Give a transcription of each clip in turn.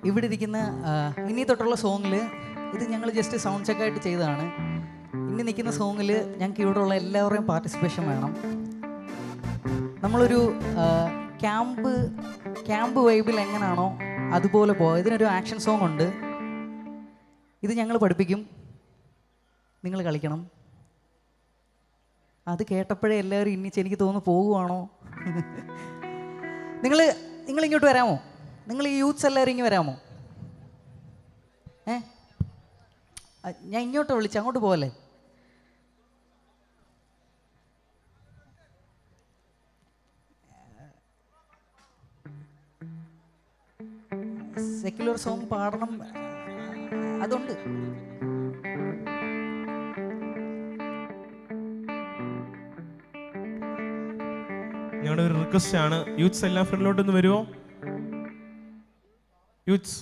ഇവിടെ ഇരിക്കുന്ന ഇനി തൊട്ടുള്ള സോങ്ങിൽ ഇത് ഞങ്ങൾ ജസ്റ്റ് സൗണ്ട് ചെക്കായിട്ട് ചെയ്തതാണ്. ഇനി നിൽക്കുന്ന സോങ്ങിൽ ഞങ്ങൾക്ക് ഇവിടെയുള്ള എല്ലാവരുടെയും പാർട്ടിസിപ്പേഷൻ വേണം. നമ്മളൊരു ക്യാമ്പ് വൈബിൽ എങ്ങനെയാണോ അതുപോലെ പോകാം. ഇതിനൊരു ആക്ഷൻ സോങ് ഉണ്ട്. ഇത് ഞങ്ങൾ പഠിപ്പിക്കും, നിങ്ങൾ കളിക്കണം. അത് കേട്ടപ്പോഴേ എല്ലാവരും ഇന്നിച്ച് എനിക്ക് തോന്നുന്നു പോകുവാണോ. നിങ്ങൾ ഇങ്ങോട്ട് വരാമോ? നിങ്ങൾ ഈ യൂത്ത്സ് എല്ലാവരും ഇങ്ങ് വരാമോ? ഞാൻ ഇങ്ങോട്ട് വിളിച്ച് അങ്ങോട്ട് പോകല്ലേ? സെക്യുലർ സോങ് പാടണം, അതുണ്ട്. ഞങ്ങളുടെ ഒരു റിക്വസ്റ്റ് ആണ്, യൂത്ത്സ് എല്ലാം ഫ്രണ്ടിലോട്ടൊന്ന് വരുമോ? യൂത്ത്സ്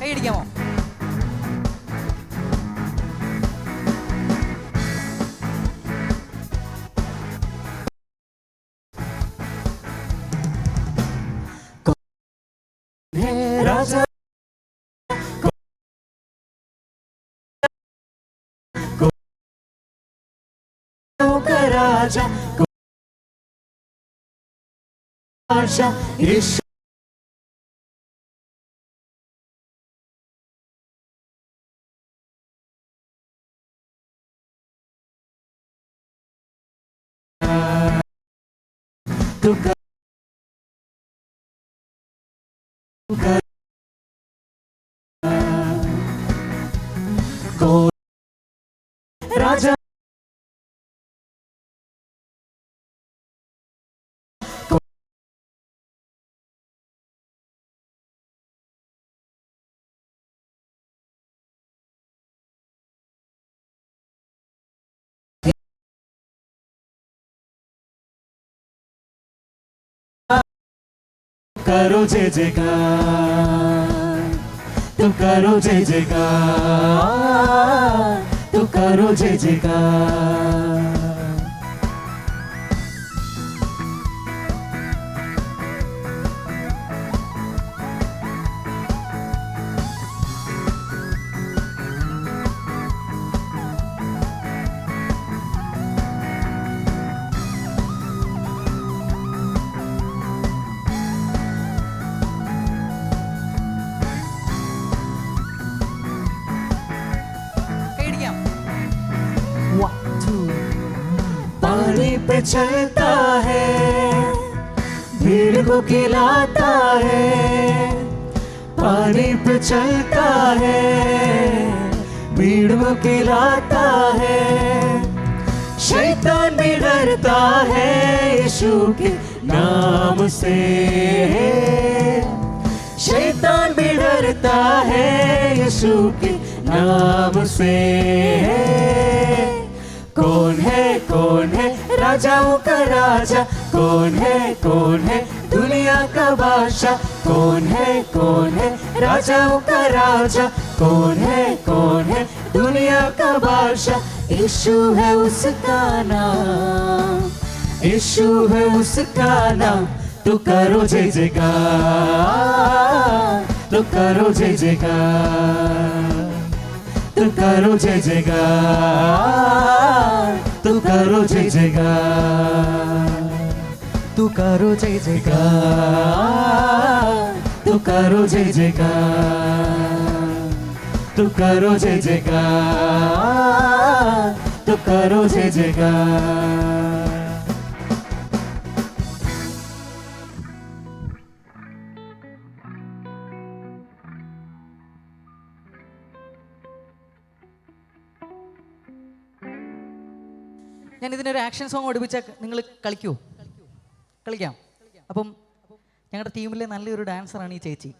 കൈയടിക്കാമോ? राजा राजा राजा करो जय जयकार, तुम करो जय जयकार, तुम करो जय जयकार। पानी पे चलता है, भीड़ को खिलाता है, पानी पे चलता है, भीड़ को खिलाता है। शैतान भी डरता है यीशु के नाम से, शैतान भी डरता है यीशु के नाम से। कौन है राजाओं का राजा, कौन है दुनिया का बादशाह, कौन है राजाओं का राजा, कौन है दुनिया का बादशाह। यीशु है उसका नाम, यीशु है उसका नाम, तू करो जय जयकार, तू करो जय जयकार, तू करो जय जयकार, तू करो जय जयकार, तू करो जय जयकार, तू करो जय जयकार, तू करो जय जयकार, तू करो जय जयकार. ഞാൻ ഇതിനൊരു ആക്ഷൻ സോങ് പഠിപ്പിച്ചാൽ നിങ്ങൾ കളിക്കുമോ? കളിക്കാം. അപ്പം ഞങ്ങളുടെ ടീമിലെ നല്ലൊരു ഡാൻസറാണ് ഈ ചേച്ചി.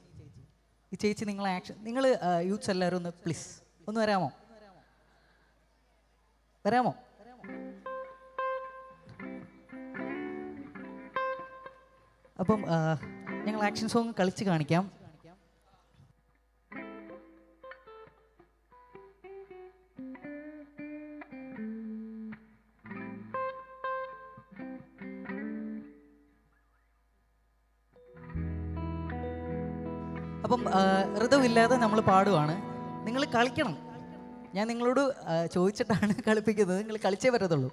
ഈ ചേച്ചി നിങ്ങളെ ആക്ഷൻ, നിങ്ങൾ യൂത്ത്സ് എല്ലാവരും ഒന്ന് പ്ലീസ് ഒന്ന് വരാമോ? വരാമോ? അപ്പം ഞങ്ങൾ ആക്ഷൻ സോങ് കളിച്ച് കാണിക്കാം. അപ്പം ഋതുവില്ലാതെ നമ്മൾ പാടുവാണ്. നിങ്ങൾ കളിക്കണം. ഞാൻ നിങ്ങളോട് ചോദിച്ചിട്ടാണ് കളിപ്പിക്കുന്നത്. നിങ്ങൾ കളിച്ചേ പറ്റത്തുള്ളൂ.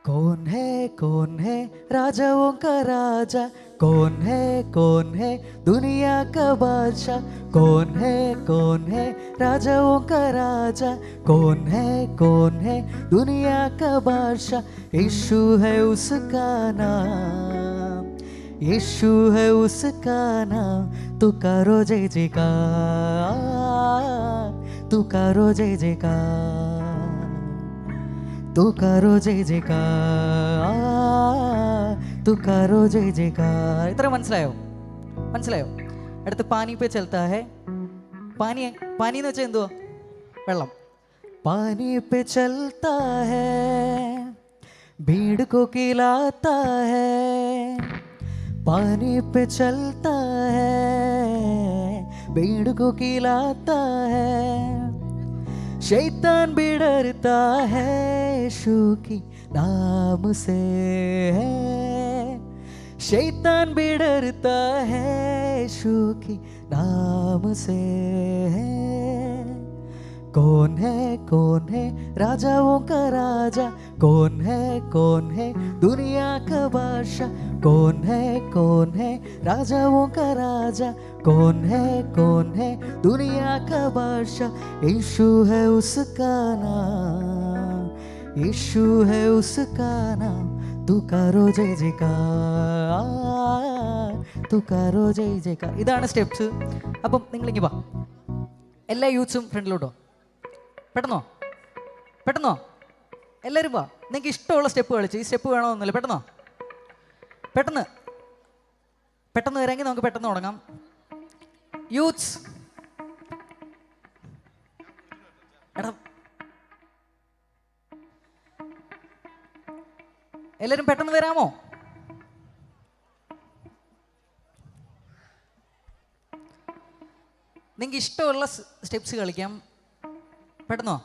कौन है राजाओं का राजा, कौन है दुनिया का बादशाह, कौन है राजाओं का राजा, कौन है दुनिया का बादशाह. यीशु है उसका नाम, यीशु है उसका नाम. तू करो जय जयकार, तू करो जय जयकार, तू करो जय जयकार, तू करो जय जयकार. ഇത്ര മനസ്സിലായോ? അടുത്ത് പാനി പേ ചലത്താ ഹൈ. പാനി എന്ന് വെച്ചാൽ എന്തുവാ? വെള്ളം. പാനി പേ ചലത്താ ഹൈ, ഭീड़ को खिलाता है, पानी पे चलता है, भीड़ को खिलाता है. शैतान भी डरता है यीशु की नाम से, शैतान भी डरता है यीशु की नाम से. कौन है राजाओं का राजा, कौन है दुनिया का बादशाह, कौन है राजाओं का राजा, कौन है दुनिया का बादशाह. यीशु है उसका नाम, यीशु है उसका नाम. तू करो जय जयकार, तू करो जय जयकार. ഇതാണ് സ്റ്റെപ്സ്. അപ്പം നിങ്ങളിങ്ങി വാ, എല്ലാ യൂത്ത്സും ഫ്രണ്ടിലോട്ടോ. പെട്ടെന്നോ എല്ലാവരും വാ. നിങ്ങൾക്ക് ഇഷ്ടമുള്ള സ്റ്റെപ്പ് കളിച്ച്. ഈ സ്റ്റെപ്പ് വേണമെന്നില്ല. പെട്ടെന്ന് വരാമെങ്കിൽ നമുക്ക് പെട്ടെന്ന് തുടങ്ങാം. യൂത്ത്സ് എടാ, എല്ലാവരും പെട്ടെന്ന് വരാമോ? നിങ്ങൾക്ക് ഇഷ്ടമുള്ള സ്റ്റെപ്സ് കളിക്കാം. പെട്ടെന്നോ?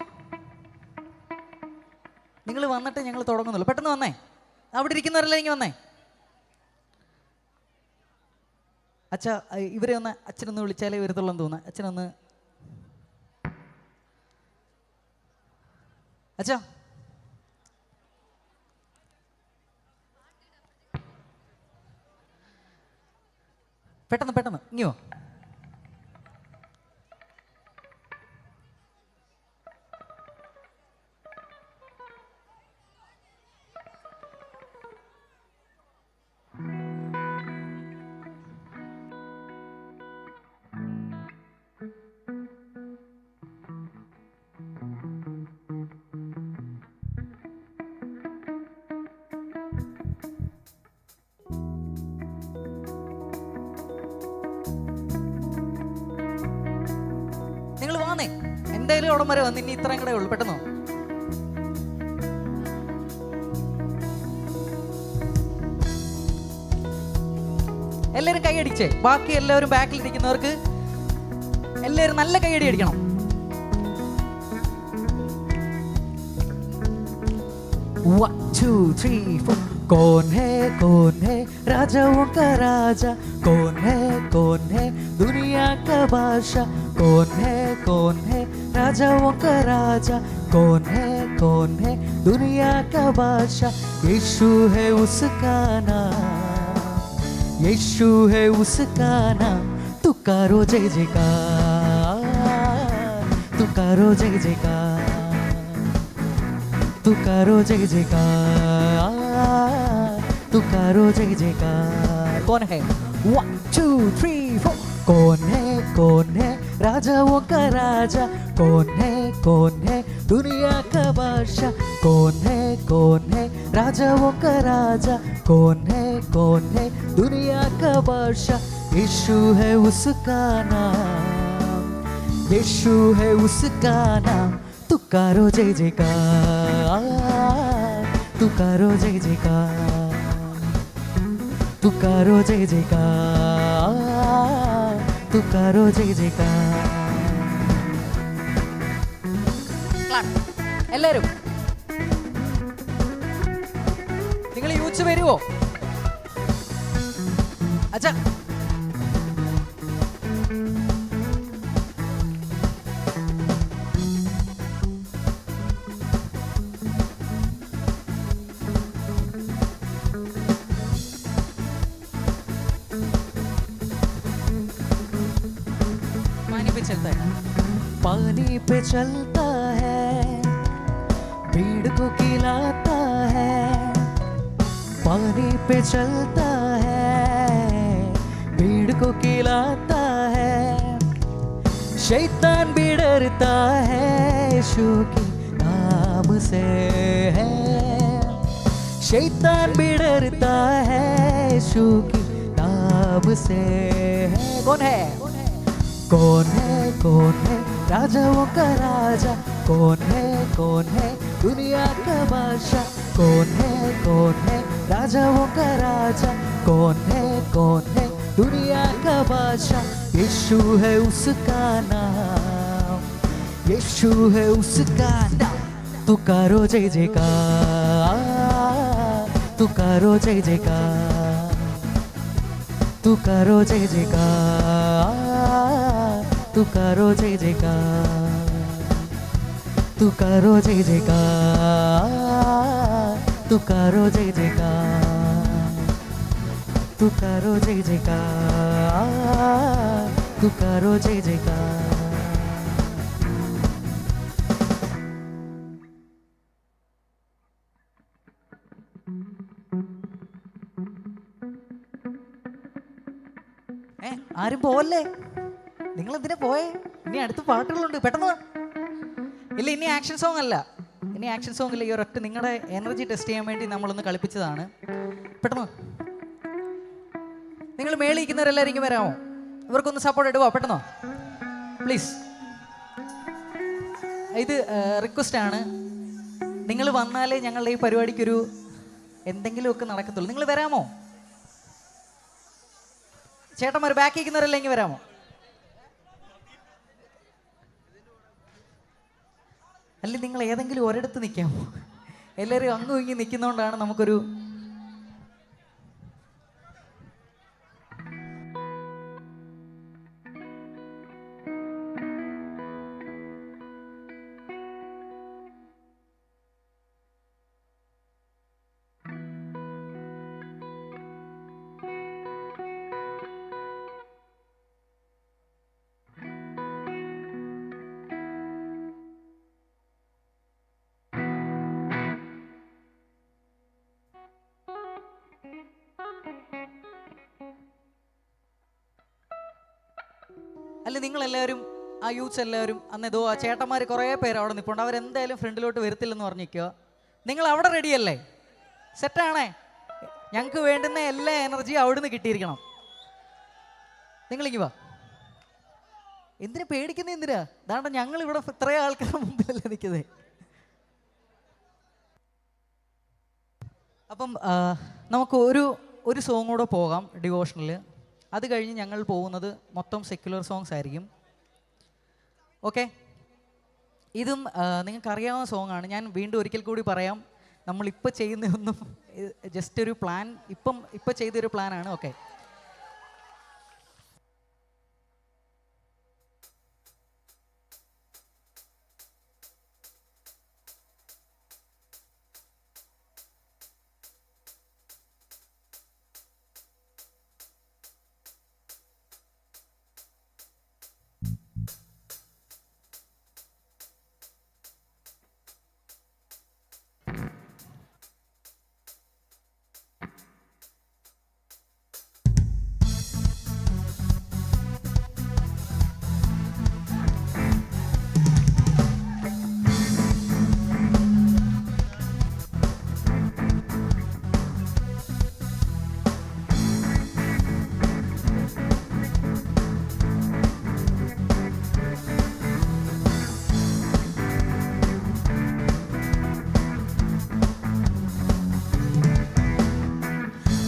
നിങ്ങൾ വന്നിട്ട് ഞങ്ങൾ തുടങ്ങുന്നുള്ളൂ. പെട്ടെന്ന് വന്നേ. അവിടെ ഇരിക്കുന്നവരെല്ലാം ഇങ്ങനെ വന്നേ. അച്ഛാ, ഇവരെ ഒന്ന് അച്ഛനൊന്ന് വിളിച്ചാലേ വരത്തുള്ളൂ എന്ന് തോന്നുന്നു. അച്ഛനൊന്ന്. അച്ഛാ, പെട്ടെന്ന് ഇങ്ങോ. നിങ്ങൾ വാന്നേ. എന്തായാലും അവിടെ വരെ വന്ന്. ഇനി ഇത്രയും കൂടെ ഉള്ളു. പെട്ടെന്നോ? എല്ലാവരും കൈയടിച്ചേ. ബാക്കി എല്ലാവരും ബാക്കിൽ ഇരിക്കുന്നവർക്ക് എല്ലാവരും നല്ല കൈയടി അടിക്കണം. One, two, three, four. कौन है राजाओं का राजा, कौन है दुनिया का बादशाह, कौन है राजाओं का राजा, कौन है दुनिया का बादशाह। यीशु है उसका नाम, यीशु है उसका नाम। तुकारो जय जयकार, तुकारो जय जयकार, तुकारो जय जयकार, तुकारो जय जयकार। कौन है? 1 2 3 4। कौन है राजाओं का राजा, कौन है दुनिया का बादशाह, कौन है राजाओं का राजा, कौन है दुनिया का बादशाह। यीशु है उसका नाम, यीशु है उसका नाम। तुकारो जय जयकार, तुकारो जय जयकार, तुकारो जय जयकार, तुकारो जय जयकार। എല്ലാവരും നിങ്ങൾ യൂത്ത് വരുവോ? അച്ഛാ पानी पे चलता है, भीड़ को खिलाता है, पानी पे चलता है, भीड़ को खिलाता है। शैतान भी डरता है यीशु के नाम से है, शैतान भी डरता है यीशु के नाम से है। कौन है? कौन है राजाओं का राजा, कौन है दुनिया का बादशाह, कौन है राजाओं का राजा, कौन है दुनिया का बादशाह। यीशु है उसका नाम, यीशु है उसका नाम। तुकारो जय जयकार, तुकारो जय जयकार, तुकारो जय जयकार, तुकारो जय जयकार, तुकारो जय जयकार, तुकारो जय जयकार, तुकारो जय जयकार, तुकारो जय जयकार। ആരും പോവല്ലേ? നിങ്ങൾ എന്തിനാ പോയേ? ഇനി അടുത്ത പാട്ടുകളുണ്ട്, പെട്ടെന്ന് വാ. ഇല്ല, ഇനി ആക്ഷൻ സോങ് അല്ല, ഇനി ആക്ഷൻ സോങ് ഇല്ല. ഈ ഒരൊറ്റ നിങ്ങളുടെ എനർജി ടെസ്റ്റ് ചെയ്യാൻ വേണ്ടി നമ്മളൊന്ന് കളിപ്പിച്ചതാണ്. പെട്ടെന്ന് നിങ്ങൾ മേളിരിക്കുന്നവരെല്ലാവരും ഇങ്ങനെ വരാമോ? ഇവർക്കൊന്ന് സപ്പോർട്ട് ഇടുവോ? പെട്ടെന്നോ പ്ലീസ്. ഇത് റിക്വസ്റ്റ് ആണ്. നിങ്ങൾ വന്നാലേ ഞങ്ങളുടെ ഈ പരിപാടിക്കൊരു എന്തെങ്കിലുമൊക്കെ നടക്കത്തുള്ളൂ. നിങ്ങൾ വരാമോ? ചേട്ടന്മാർ ബാക്കി ഇരിക്കുന്നവരെല്ലാം ഇങ്ങനെ വരാമോ? അല്ലെ നിങ്ങൾ ഏതെങ്കിലും ഒരിടത്ത് നിൽക്കാമോ? എല്ലാവരും അങ്ങും ഇങ്ങും നിൽക്കുന്നതുകൊണ്ടാണ് നമുക്കൊരു അല്ല നിങ്ങളെല്ലാവരും ആ യൂത്ത്സ് എല്ലാവരും അന്ന് ഇതോ ആ ചേട്ടന്മാർ കുറേ പേര് അവിടെ നിൽപ്പുണ്ട്. അവരെന്തായാലും ഫ്രണ്ടിലോട്ട് വരത്തില്ലെന്ന് പറഞ്ഞിരിക്കുക. നിങ്ങൾ അവിടെ റെഡിയല്ലേ? സെറ്റാണേ? ഞങ്ങൾക്ക് വേണ്ടുന്ന എല്ലാ എനർജിയും അവിടുന്ന് കിട്ടിയിരിക്കണം. നിങ്ങളിങ്ങി വാ. എന്തിനു പേടിക്കുന്നത്? എന്തിനാ? അതാണ്ട് ഞങ്ങളിവിടെ ഇത്രയും ആൾക്കാരുടെ മുമ്പിലല്ലേ നിൽക്കുന്നത്. അപ്പം നമുക്ക് ഒരു സോങ് കൂടെ പോകാം ഡിവോഷണൽ. അത് കഴിഞ്ഞ് ഞങ്ങൾ പോകുന്നത് മൊത്തം സെക്യുലർ സോങ്സ് ആയിരിക്കും. ഓക്കെ, ഇതും നിങ്ങൾക്കറിയാവുന്ന സോങ്ങാണ്. ഞാൻ വീണ്ടും ഒരിക്കൽ കൂടി പറയാം, നമ്മളിപ്പോൾ ചെയ്യുന്നതൊന്നും ജസ്റ്റ് ഒരു പ്ലാൻ, ഇപ്പം ചെയ്തൊരു പ്ലാനാണ്. ഓക്കെ,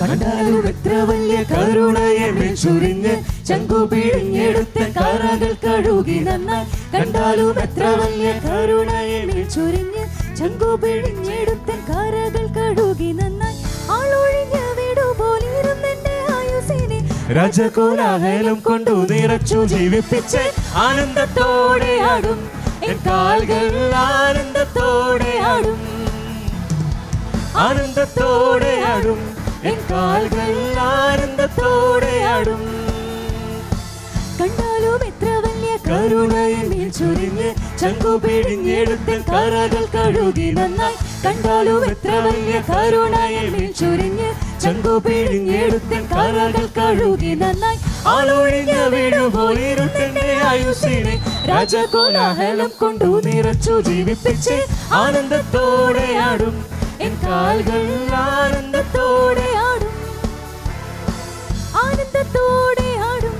കണ്ടാലും എത്ര വലിയ കരുണയെ ചുരിഞ്ഞ് ചങ്കു പിഴിഞ്ഞെടുത്ത കറകൾ കഴുകി നന്നായി. കണ്ടാലും എത്ര വലിയ കരുണയെ ചുരിഞ്ഞ് ചങ്കു പിഴിഞ്ഞെടുത്ത കറകൾ കഴുകി നന്നായി. ആളൊഴിഞ്ഞ വീടുപോലിരുന്നെന്റെ ആയുസിനെ രാജകോലാഹലം കൊണ്ടു നിറച്ചു ജീവിപ്പിച്ച് ആനന്ദത്തോടെ ആടും എൻ കാൽകൾ, ആനന്ദത്തോടെ ആടും, ആനന്ദത്തോടെ ആടും എൻ കാൽകൾ, ആനന്ദത്തോടെ ആടും. കണ്ടാലും എത്ര വലിയ കരുണയെ മേൽ ചൊരിഞ്ഞ് ചങ്കു പിഴിഞ്ഞെടുത്ത കറകൾ കഴുകി നന്നായി. കണ്ടാലും എത്ര വലിയ കരുണയെ മേൽ ചൊരിഞ്ഞ് ചങ്കു പിഴിഞ്ഞെടുത്ത കറകൾ കഴുകി നന്നായി. ആളൊഴിഞ്ഞ വീടുപോലിരുട്ടെന്റെ ആയുസിനെ രാജകോലാഹലം കൊണ്ടു നിറച്ചു ജീവിപ്പിച്ച് ആനന്ദത്തോടെ ആടും എൻ കാൽകൾ, ആനന്ദത്തോടെ ആടും, ആനന്ദത്തോടെ ആടും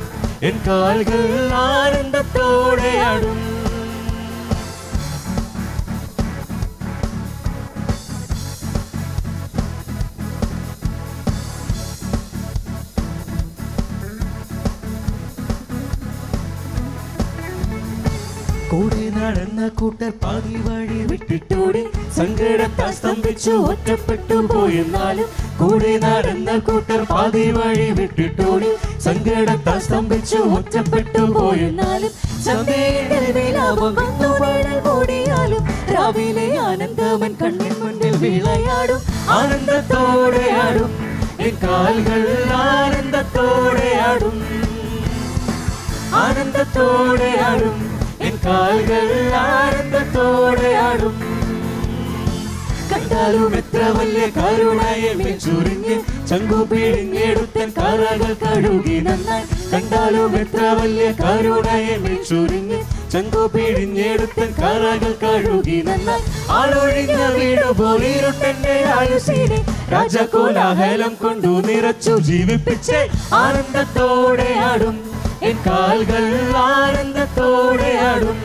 എൻ കാൽകൾ, ആനന്ദത്തോടെ ആടും. കൂടെ നടന്ന കൂട്ടർ പാതി വഴി വിട്ടിട്ടോടി സങ്കടത്താൽ സ്തംഭിച്ചു ഒറ്റപ്പെട്ടു പോയെന്നാലും. കൂടെ നടന്ന കൂട്ടർ പാതി വഴി വിട്ടിട്ടോടി സങ്കടത്താൽ സ്തംഭിച്ചു ഒറ്റപ്പെട്ടു പോയെന്നാലും. ഓടിയാലും രാവിലെ ആനന്ദമൻ കണ്ണിൻ മുന്നിൽ വിളയാടും. ആനന്ദത്തോടെ ആടും എൻ കാൽകൾ, ആനന്ദത്തോടെ ആടും, ആനന്ദത്തോടെ ആടും എൻ കാൽകൾ, ആനന്ദത്തോടെ ആടും. കണ്ടാലും എത്ര വലിയ കരുണയെ മേൽ ചൊരിഞ്ഞ് ചങ്കു പിഴിഞ്ഞെടുത്ത കറകൾ കഴുകി നന്നായി. കണ്ടാലും എത്ര വലിയ കരുണയെ മേൽ ചൊരിഞ്ഞ് ചങ്കു പിഴിഞ്ഞെടുത്ത കറകൾ കഴുകി നന്നായി. ആളൊഴിഞ്ഞ വീടുപോലിരുട്ടെന്റെ ആയുസിനെ രാജകോലാഹലം കൊണ്ടു നിറച്ചു ജീവിപ്പിച്ച് ആനന്ദത്തോടെ ആടും എൻ കാൽകൾ, ആനന്ദത്തോടെ ആടും,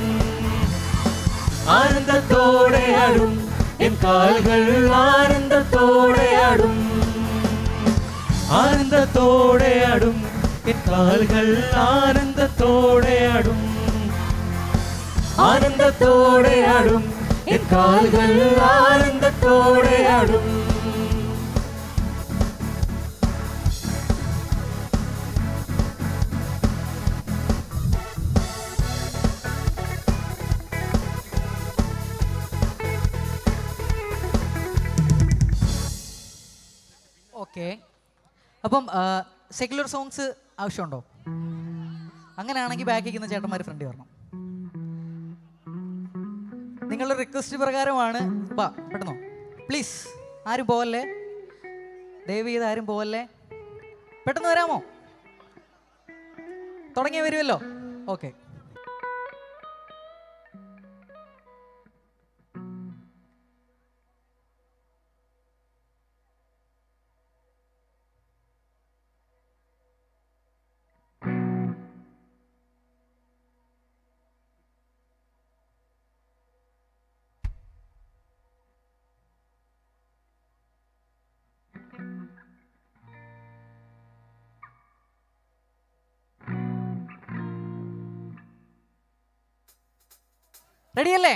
ആനന്ദത്തോടെ ആടും എൻ കാൽകൾ, ആനന്ദത്തോടെ ആടും, ആനന്ദത്തോടെ ആടും എൻ കാൽകൾ, ആനന്ദത്തോടെ ആടും, ആനന്ദത്തോടെ ആടും എൻ കാൽകൾ, ആനന്ദത്തോടെ ആടും. ഓക്കെ, അപ്പം സെക്യുലർ സോങ്സ് ആവശ്യമുണ്ടോ? അങ്ങനെയാണെങ്കിൽ ബാക്കിൽ ഇരിക്കുന്ന ചേട്ടന്മാർ ഫ്രണ്ട് വരണം. നിങ്ങളുടെ റിക്വസ്റ്റ് പ്രകാരമാണ്. വാ പെട്ടെന്നോ പ്ലീസ്, ആരും പോവല്ലേ, ദയവ് ചെയ്ത് ആരും പോവല്ലേ, പെട്ടെന്ന് വരാമോ? തുടങ്ങി വരുമല്ലോ. ഓക്കെ, റെഡിയല്ലേ?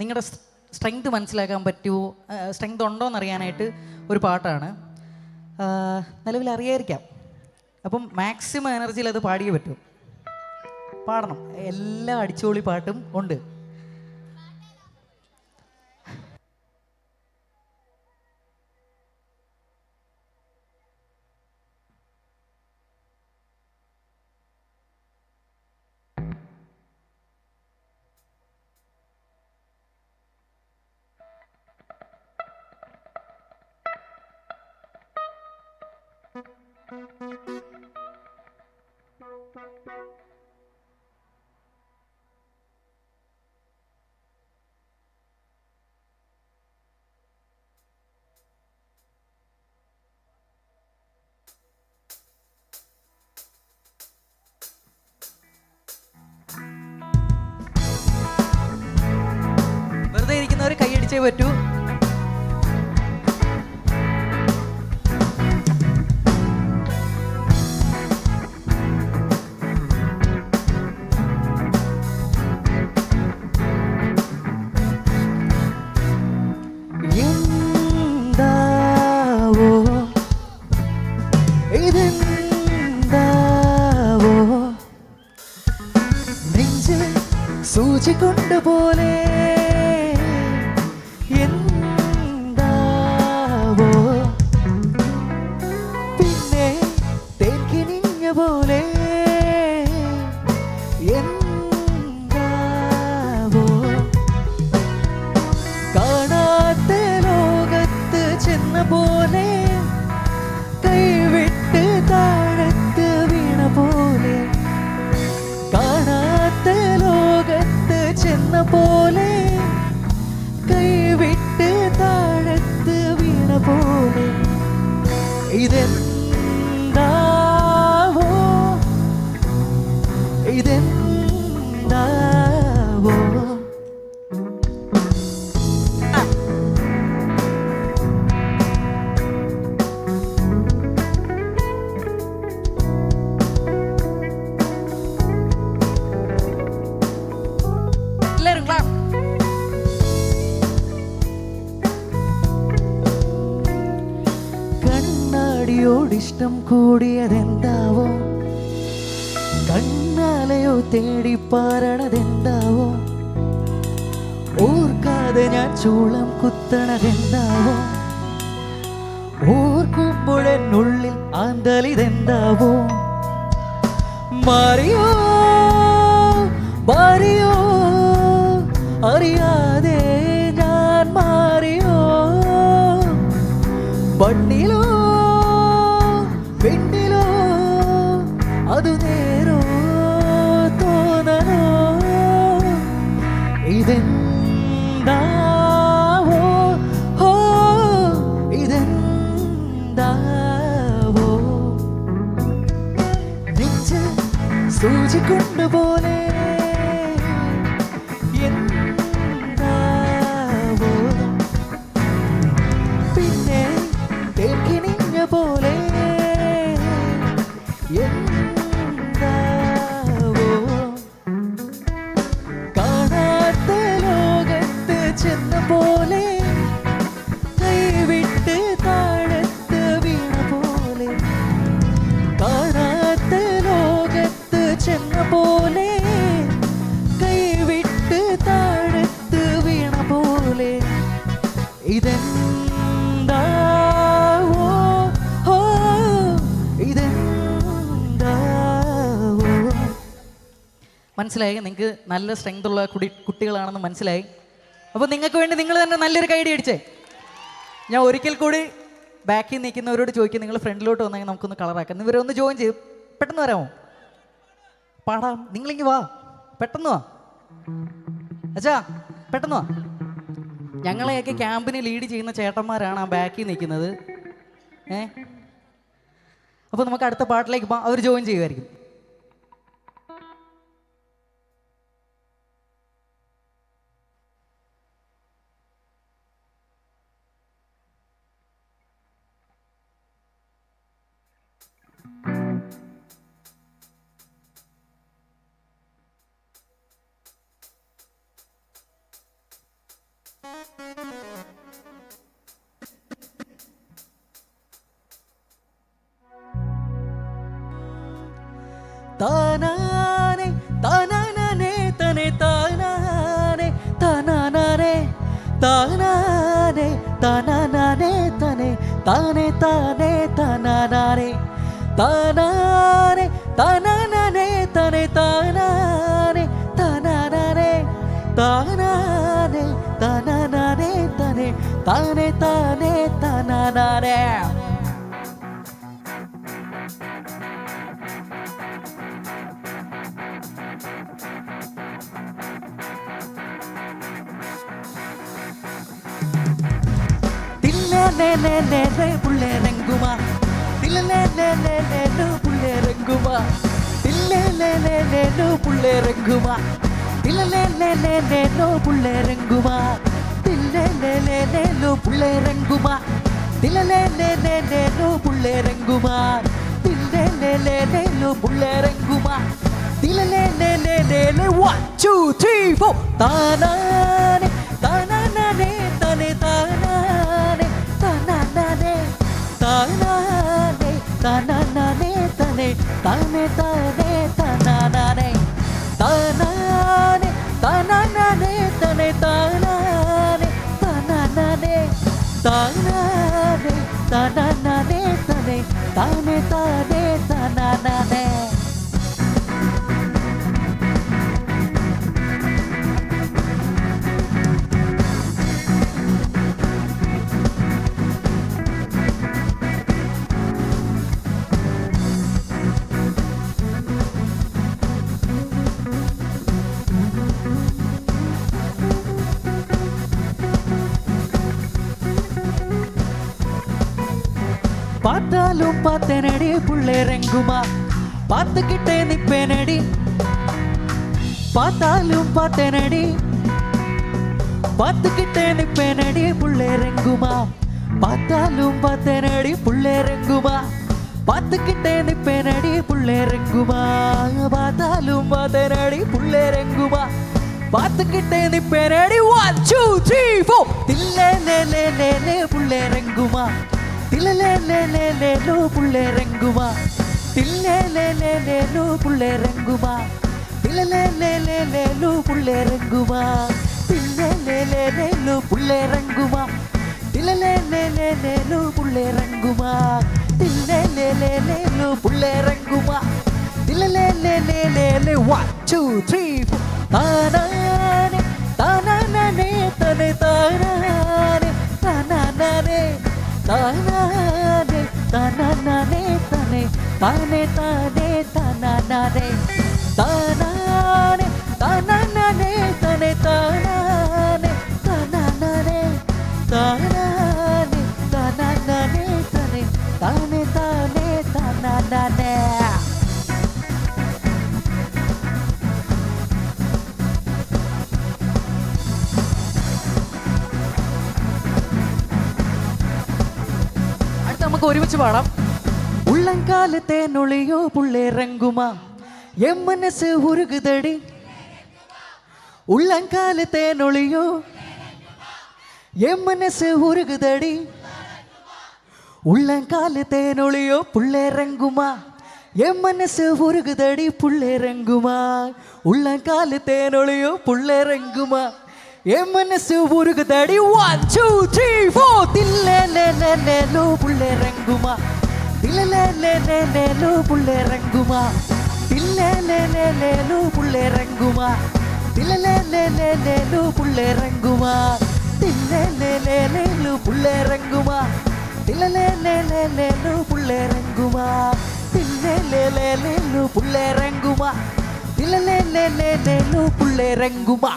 നിങ്ങളുടെ സ്ട്രെങ്ത് മനസ്സിലാക്കാൻ പറ്റുമോ, സ്ട്രെങ്ത് ഉണ്ടോ എന്നറിയാനായിട്ട് ഒരു പാട്ടാണ്. നിലവിൽ അറിയായിരിക്കാം. അപ്പം മാക്സിമം എനർജിയിൽ അത് പാടിയേ പറ്റൂ. പാടണം. എല്ലാ അടിച്ചുപൊളി പാട്ടും ഉണ്ട്. വെറുതെ ഇരിക്കുന്നവർ കൈയടിച്ചേ പറ്റൂ. എന്താവോ ഇതെന്താവോ നെഞ്ചിൽ സൂചി കൊണ്ടുപോലെ എന്താവോ പിന്നെ തേക്കിനിഞ്ഞ പോലെ എന്താവോ കാണാത്ത ലോകത്ത് ചെന്ന പോലെ കൈവിട്ട് താഴത്ത് വീണ പോലെ കാണാത്ത ലോകത്ത് ചെന്ന പോലെ കൈവിട്ട് താഴത്ത് വീണ പോലെ ഇതെന്താവോ ഇതെന്താവോ എല്ലാവരും ക്ലാപ്പ്. കണ്ണാടിയോടിഷ്ടം കൂടിയതെന്താവോ, കണ്ണാലയോ തേടി പാരണതെന്താവോ, ഓർക്കാതെ ഞാൻ ചൂളം കുത്തണതെന്താവോ, ഓർക്കുമ്പോഴെന്നുള്ളിൽ ആന്തലിതെന്താവോ, മാറിയോ മാറിയോ അറിയാതെ ഞാൻ മാറിയോ, മണ്ണിലോ പെണ്ണിലോ അത് നേരോ തോന്നണോ, ഇതെന്താവോ ഹോ ഇതെന്താവോ നെഞ്ച് സൂചി കൊണ്ടുപോലെ എന്താവോ പിന്നെ തേക്കിനിഞ്ഞ പോലെ എന്താവോ കാണാത്ത ലോകത്ത് ചെന്ന പോലെ കൈവിട്ട് താഴത്ത് വീണ പോലെ കാണാത്ത ലോകത്ത് ചെന്ന പോലെ കൈവിട്ട് താഴത്ത് വീണ പോലെ ഇതെന്താവോ ഹോ ഇതെന്താവോ. മനസ്സിലായി? നിങ്ങൾക്ക് നല്ല സ്ട്രെങ്ത് ഉള്ള കുട്ടികളാണെന്ന് മനസ്സിലായി. അപ്പോൾ നിങ്ങൾക്ക് വേണ്ടി നിങ്ങൾ തന്നെ നല്ലൊരു കൈഡി അടിച്ചേ. ഞാൻ ഒരിക്കൽ കൂടി ബാക്കിൽ നിൽക്കുന്നവരോട് ചോദിക്കും, നിങ്ങൾ ഫ്രണ്ടിലോട്ട് വന്നെങ്കിൽ നമുക്കൊന്ന് കളറാക്കാം. ഇവരൊന്ന് ജോയിൻ ചെയ്യും. പെട്ടെന്ന് വരാമോ? പാടാം. നിങ്ങളിങ്ങ് വാ, പെട്ടെന്ന് വാ. അച്ഛാ പെട്ടെന്ന് വാ. ഞങ്ങളെയൊക്കെ ക്യാമ്പിന് ലീഡ് ചെയ്യുന്ന ചേട്ടന്മാരാണ് ആ ബാക്കിൽ നിൽക്കുന്നത്. അപ്പോൾ നമുക്ക് അടുത്ത പാട്ടിലേക്ക് പോകാം. അവർ ജോയിൻ ചെയ്യുമായിരിക്കും. താനാനെ താനാനെ തനെ താനാനെ താനാനെ താനാനെ താനാനെ തനെ താനെ താനെ താനാനെ താനാനെ താനാനെ തനെ താനാനെ താനാനെ താനാനെ താനാനെ തനെ താനെ താനെ താനാനെ. പുള്ളേരങ്കുമാ തില്ലേലേലേലു പുള്ളേരങ്കുമാ തില്ലേലേലേലു പുള്ളേരങ്കുമാ തില്ലേലേലേലു പുള്ളേരങ്കുമാ തില്ലേലേലേലു പുള്ളേരങ്കുമാ തില്ലേലേലേലു പുള്ളേരങ്കുമാ തില്ലേലേലേലു പുള്ളേരങ്കുമാ തില്ലേലേലേലു 1 2 3 4 താനാനെ താനാനെ തനെ താനാനെ താനാനെ താനാനെ താനാനെ തനെ താനെ താനെ താനാനെ താനാനെ താനാനെ തനെ താനാനെ താനാനെ താനാനെ താനാനെ തനെ താനെ താനെ താനാനെ. பார்த்தாலும் பார்த்தேனடி புள்ளேரங்குமா பார்த்துக்கிட்டே நிப்பேனடி பார்த்தாலும் பார்த்தேனடி பார்த்துக்கிட்டே நிப்பேனடி புள்ளேரங்குமா பார்த்தாலும் பார்த்தேனடி புள்ளேரங்குமா பார்த்துக்கிட்டே நிப்பேனடி புள்ளேரங்குமா பார்த்தாலும் பார்த்தேனடி புள்ளேரங்குமா பார்த்துக்கிட்டே நிப்பேனடி 1 2 3 4 தில்லேலேலேலே புள்ளேரங்குமா தில்லேலேலேலு புள்ளேரங்குமா தில்லேலேலேலு புள்ளேரங்குமா தில்லேலேலேலு புள்ளேரங்குமா தில்லேலேலேலு புள்ளேரங்குமா தில்லேலேலேலு புள்ளேரங்குமா தில்லேலேலேலு புள்ளேரங்குமா தில்லேலேலேலு 1 2 3 4 தானானே தானானே தனே தானானே தானானே தானானே தானானே தனே தானே தானே தானானே தானானே தானானே தனே தானானே தானானே தானானே தானானே தனே தானே தானே தானானே. നമുക്ക് ഒരുമിച്ച് പാടാം. ഉള്ളങ്കാലത്തെ നൊളിയോ പുള്ളേറങ്ങുമാ എൻ മനസ്സ് ഉരുകുതടി ഉള്ളങ്കാലത്തെ നൊളിയോ എൻ മനസ്സ് ഉരുകുതടി ഉള്ളങ്കാലത്തെ നൊളിയോ പുള്ളേറങ്ങുമാ എൻ മനസ്സ് ഉരുകുതടി പുള്ളേറങ്ങുമാ ഉള്ളങ്കാലത്തെ നൊളിയോ പുള്ളേറങ്ങുമാ என் மனசு உருகுதடி 1 2 3 4 தில்லேலேலேலு புள்ளேரங்குமா தில்லேலேலேலு புள்ளேரங்குமா தில்லேலேலேலு புள்ளேரங்குமா தில்லேலேலேலு புள்ளேரங்குமா தில்லேலேலேலு புள்ளேரங்குமா தில்லேலேலேலு புள்ளேரங்குமா தில்லேலேலேலு புள்ளேரங்குமா தில்லேலேலேலு புள்ளேரங்குமா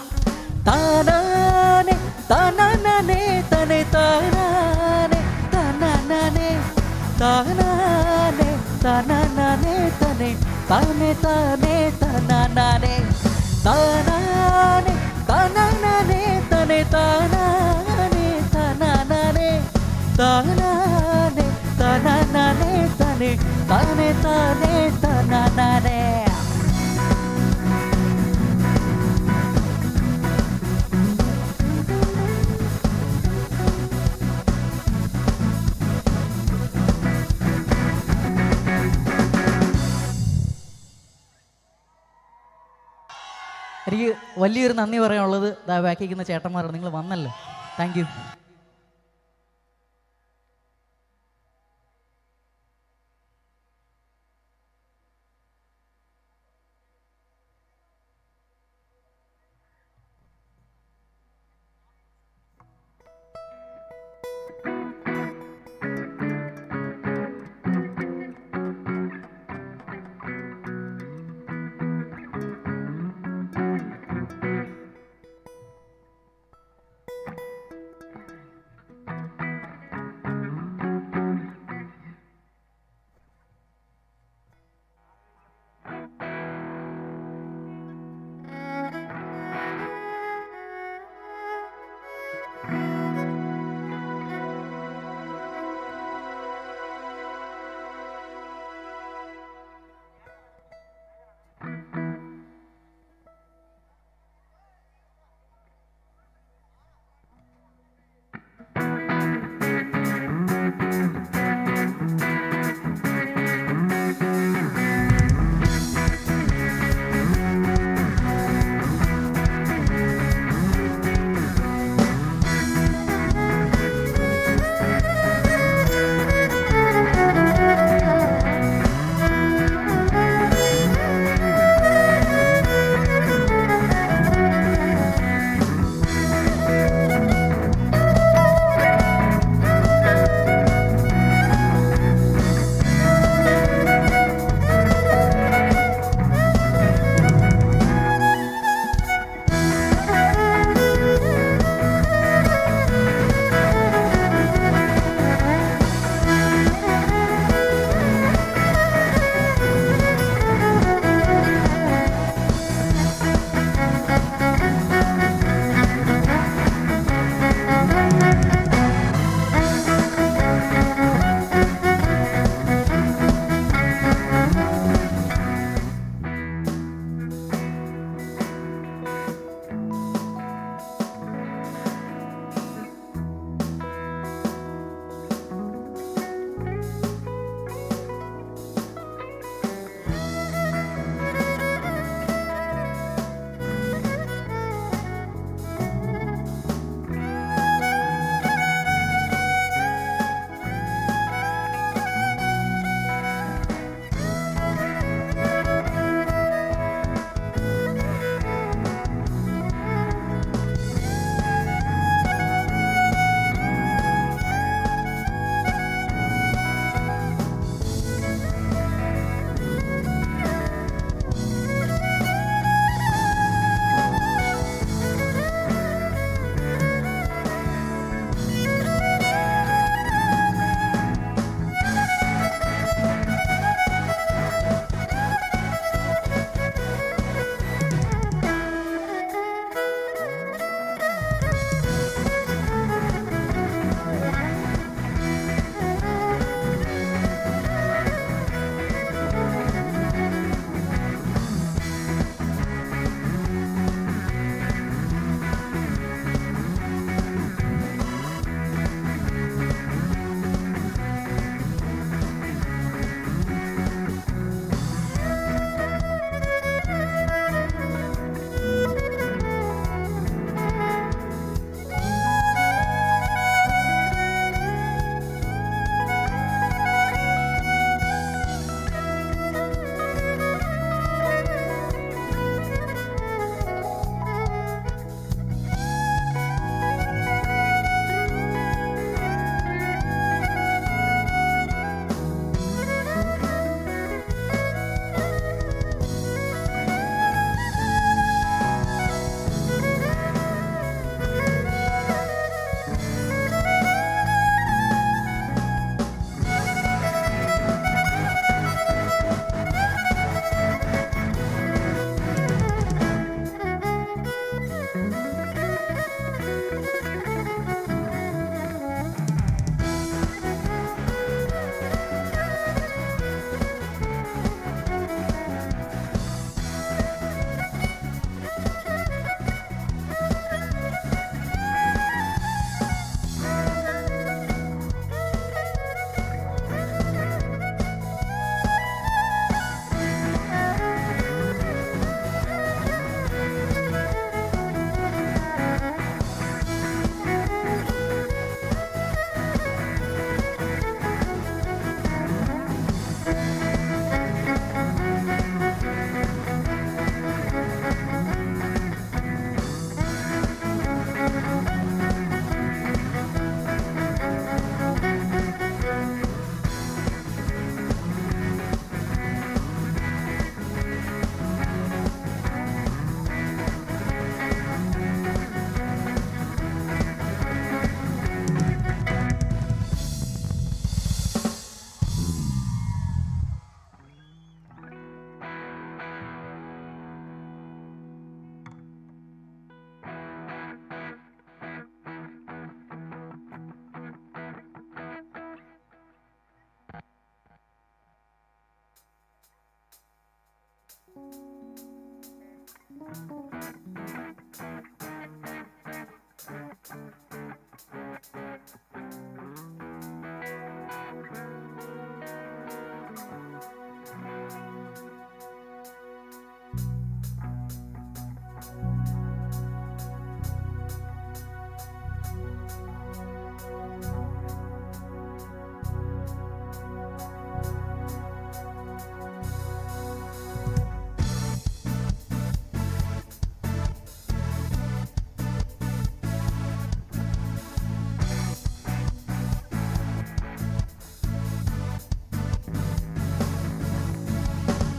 தானானே தானானே தனே தானானே தானானே தானானே தானானே தனே தானே தானே தானானே தானானே தானானே தனே தானானே தானானே தானானே தானானே தனே தானே தானே தானானே. എനിക്ക് വലിയൊരു നന്ദി പറയാനുള്ളത് ബാക്കിക്കുന്ന ചേട്ടന്മാരാണ്. നിങ്ങൾ വന്നല്ലോ, താങ്ക് യു.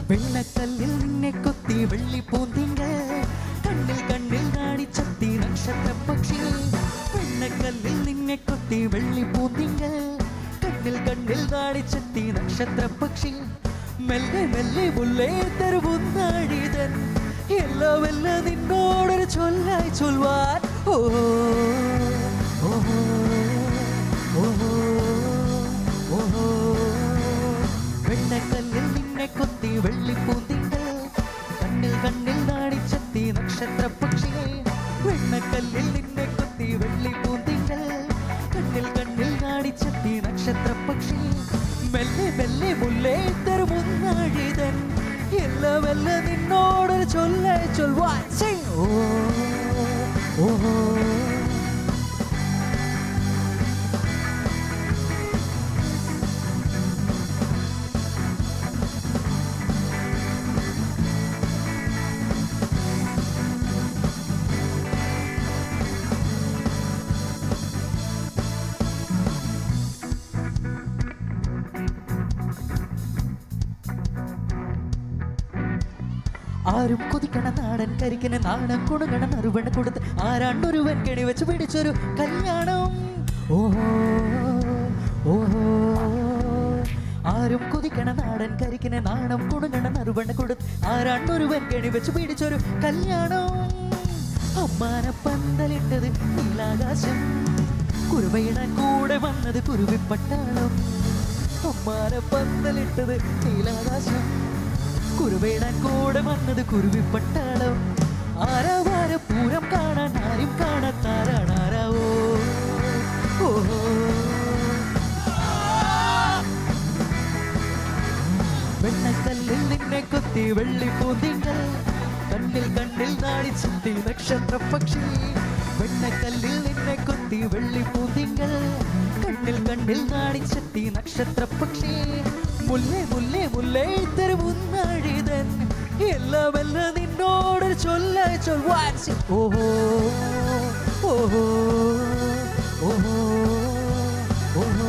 വെണ്ണക്കല്ലിൽ നിന്നെ കൊത്തി വെള്ളി പൂന്തിങ്കൾ കണ്ണിൽ കണ്ണിൽ നാടിച്ചത്തി നക്ഷത്ര പക്ഷി വെണ്ണക്കല്ലിൽ നിന്നെ കൊത്തി വെള്ളി പൂന്തിങ്കൾ കണ്ണിൽ കണ്ണിൽ നാടിച്ചത്തി നക്ഷത്ര പക്ഷി മെല്ലെ മെല്ലെ മുല്ലേ തരുവുന്നാഴിതൻ എല്ലാം നിന്നോടൊരു ചൊല്ലായി ചൊൽവാൻ ഓഹോ ഓഹോ ഓഹോ ഓഹോ വെണ്ണക്കല്ലിൽ നിന്നെ കൊത്തി വെള്ളിപ്പൂന്തിങ്കൾ കണ്ണിൽ കണ്ണിൽ നാടിച്ചെത്തി നക്ഷത്ര പക്ഷിയെ വെണ്ണക്കല്ലിൽ നിന്നെ കൊത്തി വെള്ളിപ്പൂന്തിങ്കൾ കണ്ണിൽ കണ്ണിൽ നാടിച്ചെത്തി നക്ഷത്ര പക്ഷി മെല്ലെ മെല്ലെ മുല്ലേ തരുമുന്നാഴിതൻ എല്ലാം നിന്നോട് ചൊല്ലായി ചൊൽവാൻ ഓ ഓഹോ ആരും കൊതിക്കണ നാടൻ കരിക്കണ നാണം കൊടുക്കണ നറുവണ്ണ കൊടുത്ത് ആരാണ്ടൊരുവൻ കെണി വെച്ച് പിടിച്ചൊരു കല്യാണം ഓഹോ ഓഹോ ആരും കൊതിക്കണ നാടൻ കരിക്കണ നാണം കൊടുക്കണ നറുവണ്ണ കൊടുത്ത് ആരാണ്ടൊരുവൻ കെണി വെച്ച് പിടിച്ചൊരു കല്യാണം അമ്മാന പന്തലിട്ടത് നീലാകാശം കുരുവയിടാൻ കൂടെ വന്നത് കുരുവിപ്പട്ടാളം അമ്മാന പന്തലിട്ടത് നീലാകാശം കുരുവേടാൻ കൂടെ വന്നത് കുരുവിപ്പട്ടാളം ആരാവാര പൂരം കാണാൻ ആരും കാണാത്താരാണാരാവോ ഓഹോ വെണ്ണക്കല്ലിൽ നിന്നെ കൊത്തി വെള്ളിപ്പൂന്തിങ്കൾ കണ്ണിൽ കണ്ണിൽ നാടിച്ചെത്തി നക്ഷത്ര പക്ഷി വെണ്ണക്കല്ലിൽ നിന്നെ കൊത്തി വെള്ളിപ്പൂന്തിങ്കൾ കണ്ണിൽ കണ്ണിൽ നാടിച്ചെത്തി നക്ഷത്ര പക്ഷി മുല്ലേ മുല്ലേ മുല്ലേ തരുവുന്നാഴിതൻ എല്ലാം നിന്നോട് ചൊല്ലായി ചൊൽവാൻ ഓഹോ ഓഹോ ഓഹോ ഓഹോ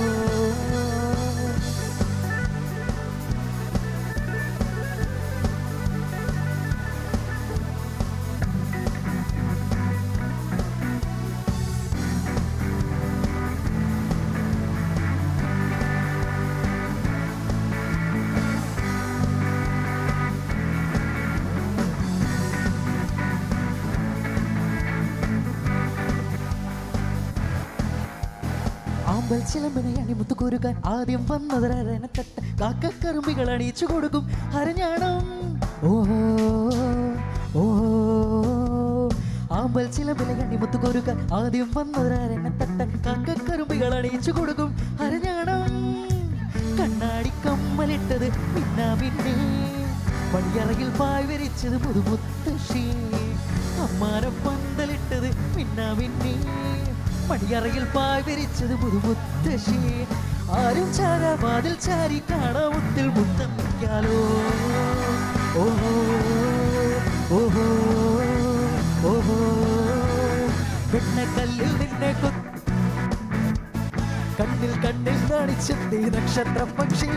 ചിലമ്പനെ അണിമുത്തു കോരുകാൻ ആദ്യം വന്നതരനത്തട്ട കാക്കക്കറുമ്പികൾ അണിയിച്ചു കൊടുക്കും ഹരഞ്ഞാണം ഓഹോ ഓഹോ ആമ്പൽ ചിലമ്പനെ അണിമുത്തു കോരുകാൻ ആദ്യം വന്നതരനത്തട്ട കാക്കക്കറുമ്പികൾ അണിയിച്ചു കൊടുക്കും ഹരഞ്ഞാണം കണ്ണാടി കമ്മലിട്ടത് മിന്നാ മിന്നേ പടിയറയിൽ പായ് വരിച്ചത് മുതുമുത്തശ്ശി അമ്മാരം പന്തലിട്ടത് മിന്നാ മിന്നേ മടിയറയിൽ പായ് വിരിച്ചത് മുതുമുത്തശ്ശി ആരും ചാരാ വാതിൽ ചാരി കാണാമുത്തിൽ മുത്തം വയ്ക്കാലോ ഓഹോ ഓഹോ ഓഹോ വെണ്ണക്കല്ലിൽ നിന്നെ കണ്ണിൽ കണ്ണിൽ നാണിച്ചെത്തി നക്ഷത്ര പക്ഷി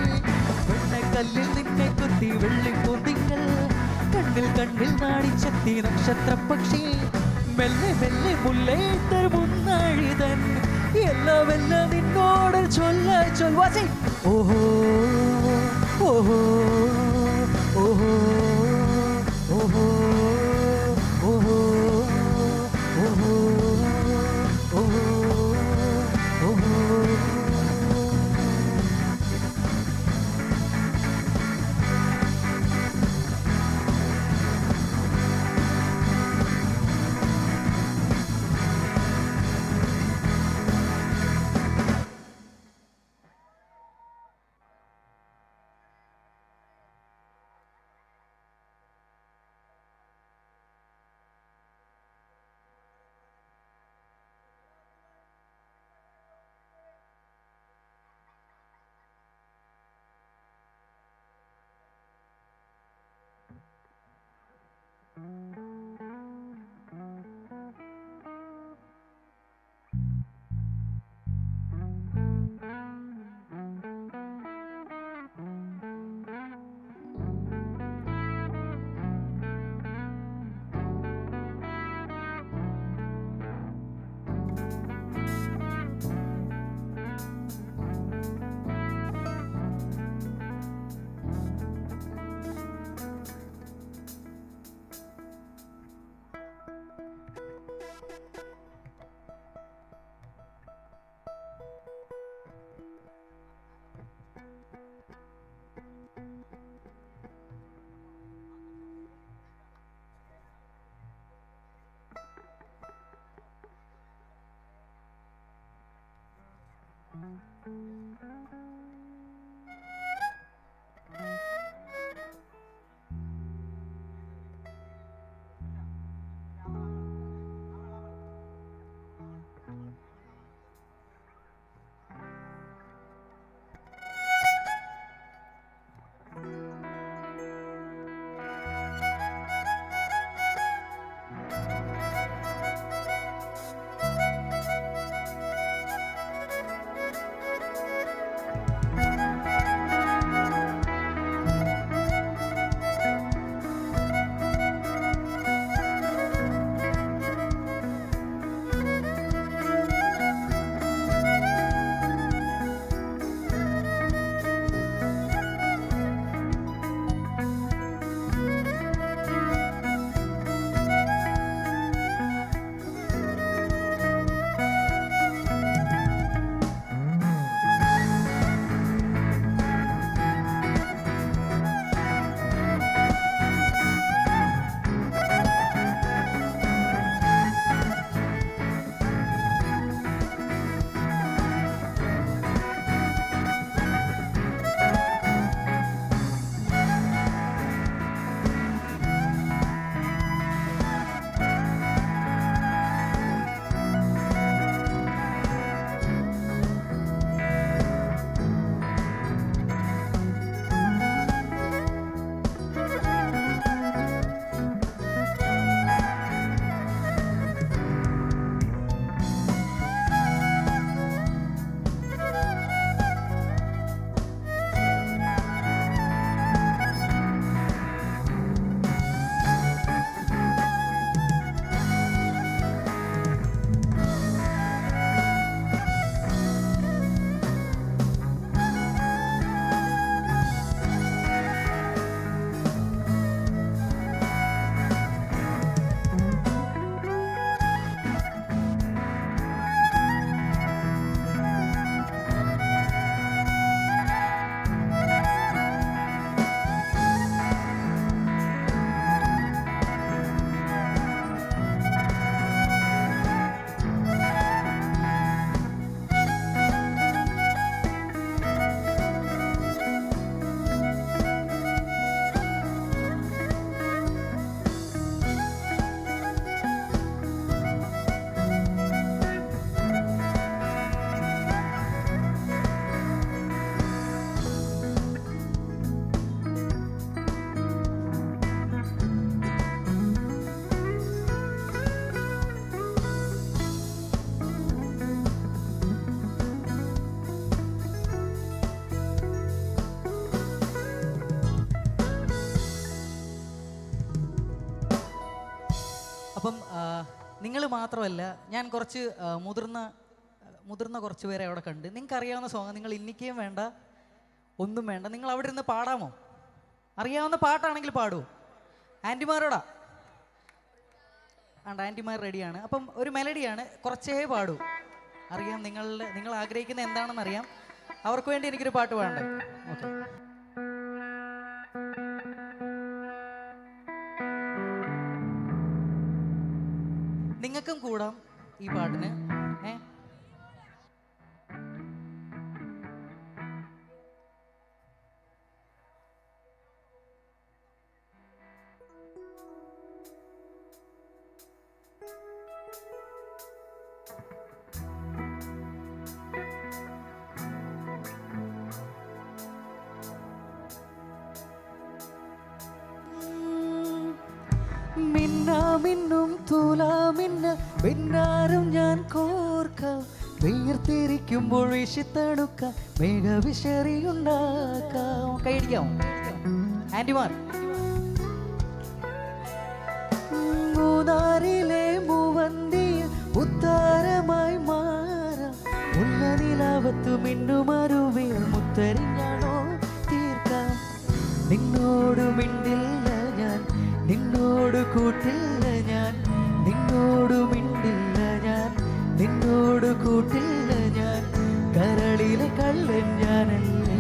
വെണ്ണക്കല്ലിൽ നിന്നെ കൊത്തി വെള്ളിപ്പൂന്തിങ്കൾ കണ്ണിൽ കണ്ണിൽ നാണിച്ചെത്തി നക്ഷത്ര പക്ഷി മെല്ലെ മെല്ലെ മുല്ലേ തരുമുന്നാഴിതൻ എല്ലാം നിന്നോട് ചൊല്ലായി ചൊൽവാസി ഓഹോ ഓഹോ ഓഹോ ഓഹോ ഓഹോ ഓഹോ ഓഹോ ഓഹോ അപ്പം നിങ്ങൾ മാത്രമല്ല, ഞാൻ കുറച്ച് മുതിർന്ന കുറച്ച് പേരെ അവിടെ കണ്ട്. നിങ്ങൾക്ക് അറിയാവുന്ന സോങ് നിങ്ങൾ ഇന്നിക്കുകയും വേണ്ട, ഒന്നും വേണ്ട, നിങ്ങൾ അവിടെ ഇരുന്ന് പാടാമോ? അറിയാവുന്ന പാട്ടാണെങ്കിൽ പാടുമോ? ആൻറ്റിമാരോടാ ആൻറ്റിമാർ റെഡിയാണ്. അപ്പം ഒരു മെലഡിയാണ്, കുറച്ചേ പാടൂ. അറിയാം നിങ്ങൾ ആഗ്രഹിക്കുന്ന എന്താണെന്ന് അറിയാം. അവർക്ക് വേണ്ടി എനിക്കൊരു പാട്ട് പാടണ്ടേ? ഓക്കെ. നിങ്ങൾക്കും കൂടാം ഈ പാട്ടിന്. മിന്നാമിന്നും തൂലാമിന്ന പിന്നാരും ഞാൻ കോർക്കാം, വീർത്തിരിക്കുമ്പോൾ വീശിത്തണുക്കാം, മേഘവിശറിയുണ്ടാക്കാം. കൈയടിക്കാമോ ആൻറ്റിമാർ? മൂന്നാറിലെ മൂവന്തിയിൽ ഉത്താരമായി മാറാം, ഉള്ള നിലാവത്തു മിന്നുമരുവിൽ മുത്തരിഞ്ഞാണോ തീർക്കാം. നിന്നോട് മിണ്ടില്ല ഞാൻ, നിന്നോട് കൂട്ടില്ല ഞാൻ, നിന്നോട് മിണ്ടില്ല ഞാൻ, നിന്നോട് കൂട്ടില്ല ഞാൻ, കരളിലെ കള്ളൻ ഞാനല്ലേ.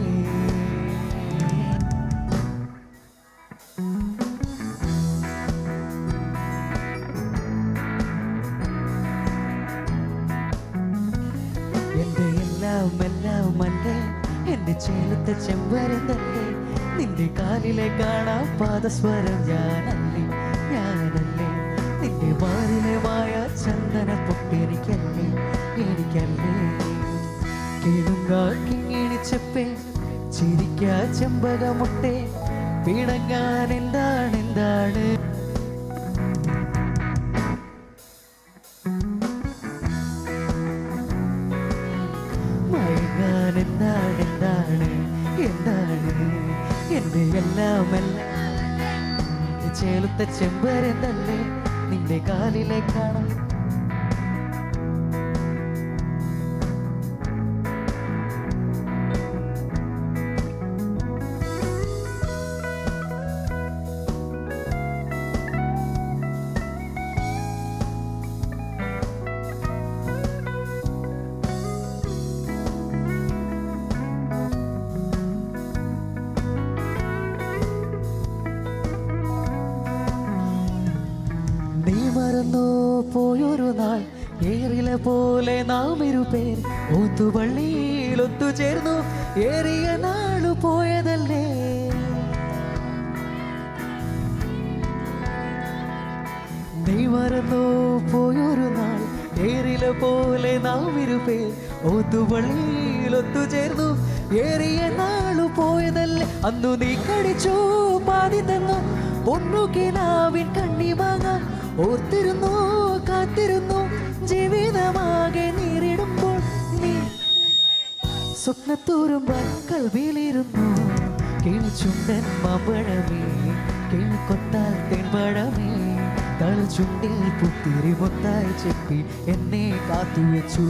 എന്റെ എല്ലാം എല്ലാം ചേലത്തെ ചെമ്പരന്തല്ലേ നിന്റെ കാലിലെ കാണാം പാദസ്വരം ഞാനല്ലേ ഞാനല്ലേ നിന്റെ മാറിലെ മായ ചന്ദന പൊട്ടെനിക്കല്ലേ എനിക്കല്ലേ കിങ്ങിണിച്ചപ്പേ ചിരിക്കാ ചെമ്പകമുട്ടെ പിണങ്ങാൻ എന്താണ് എന്താണ് മയങ്ങാൻ എന്താണ് എന്താണ് എന്താണ് എൻ്റെ എല്ലാം ചേലത്തെ ചെമ്പരന്തല്ലേ നിന്റെ കാലിലെ കാണാം നീ മറന്നു പോയൊരു നാൾ ഏറിലെ പോലെ നാം ഇരുപേർ ഒത്തുപള്ളിയിൽ ഒത്തുചേർന്നു ഏറിയ നാളു പോയതല്ലേ നീ മറന്നു പോയൊരു നാൾ ഏറിലെ പോലെ നാം ഇരുപേർ ഒത്തുപള്ളിയിൽ ഒത്തുചേർന്നു ഏറിയ നാളു പോയതല്ലേ അന്നു നീ കടിച്ചു പാതി തന്നു പൊന്നുകിനാവിൻ കണ്ണി വാങ്ങാൻ ഓർത്തിരുന്നു കാത്തിരുന്നു ജീവിതമാകെ നേരിടുമ്പോൾ നീ സ്വപ്നത്തോറും കൽവിയിലിരുന്നു കിഴിച്ചുണ്ടൻ മാമ്പഴമേ കിഴിക്കൊത്താൽ തെൻപഴമേ തളിച്ചുണ്ടിൽ പുത്തിരി മൊത്തായി ചെപ്പി എന്നെ കാത്തുവെച്ചു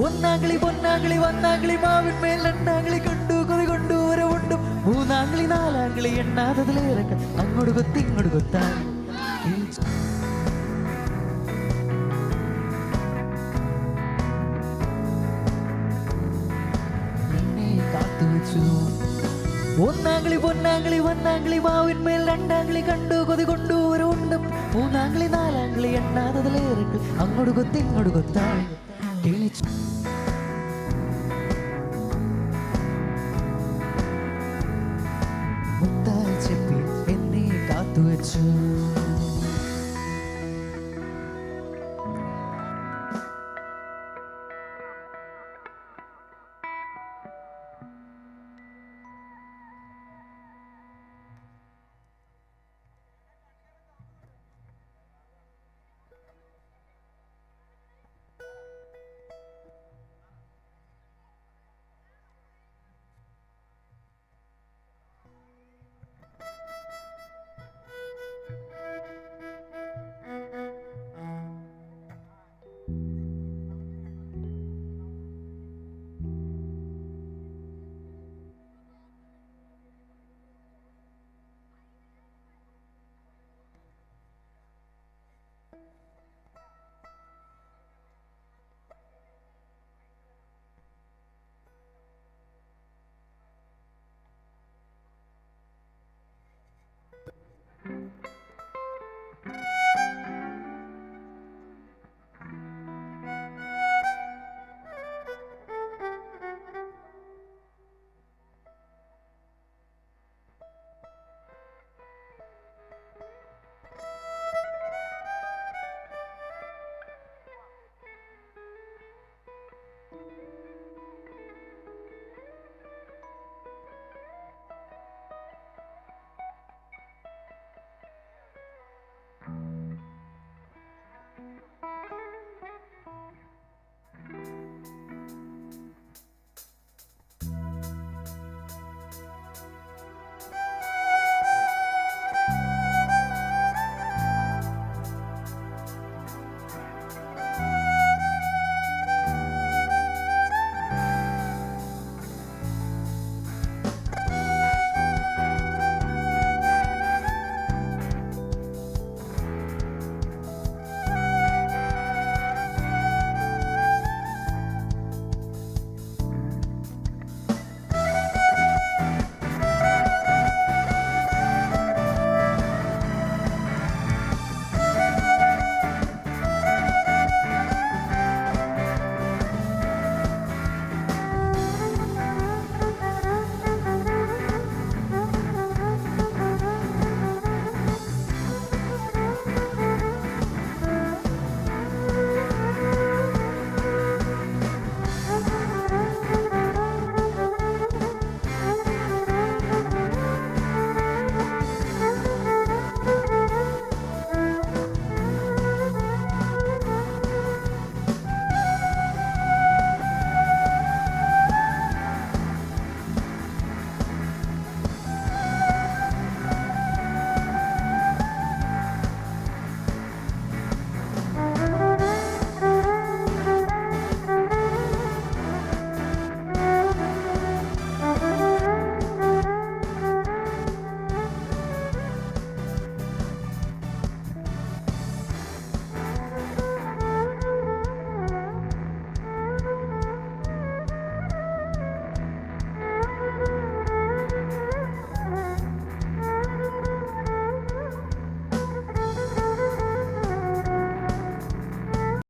ഒന്നാംകിളി പൊന്നാംകിളി വന്നാംകിളി മാവിന്മേൽ രണ്ടാംകിളി കണ്ടു കൊതി കൊണ്ടു വരവുണ്ടും മൂന്നാംകിളി നാലാംകിളി എണ്ണാതതിലേറെ അങ്ങോട്ട് കൊത്തി ഇങ്ങോട്ട് കൊത്താൻ എന്നെ കാത്തുവെച്ചു ഒന്നാംകിളി പൊന്നാംകിളി വന്നാംകിളി മാവിന്മേൽ രണ്ടാംകിളി കണ്ടു കൊതി കൊണ്ടു വരവുണ്ടും മൂന്നാംകിളി നാലാംകിളി എണ്ണാതതിലേറെ അങ്ങോട്ട് കൊത്തി ഇങ്ങോട്ട് കൊത്താൻ മുത്തായി ചെപ്പി എന്നെ കാത്തുവെച്ചു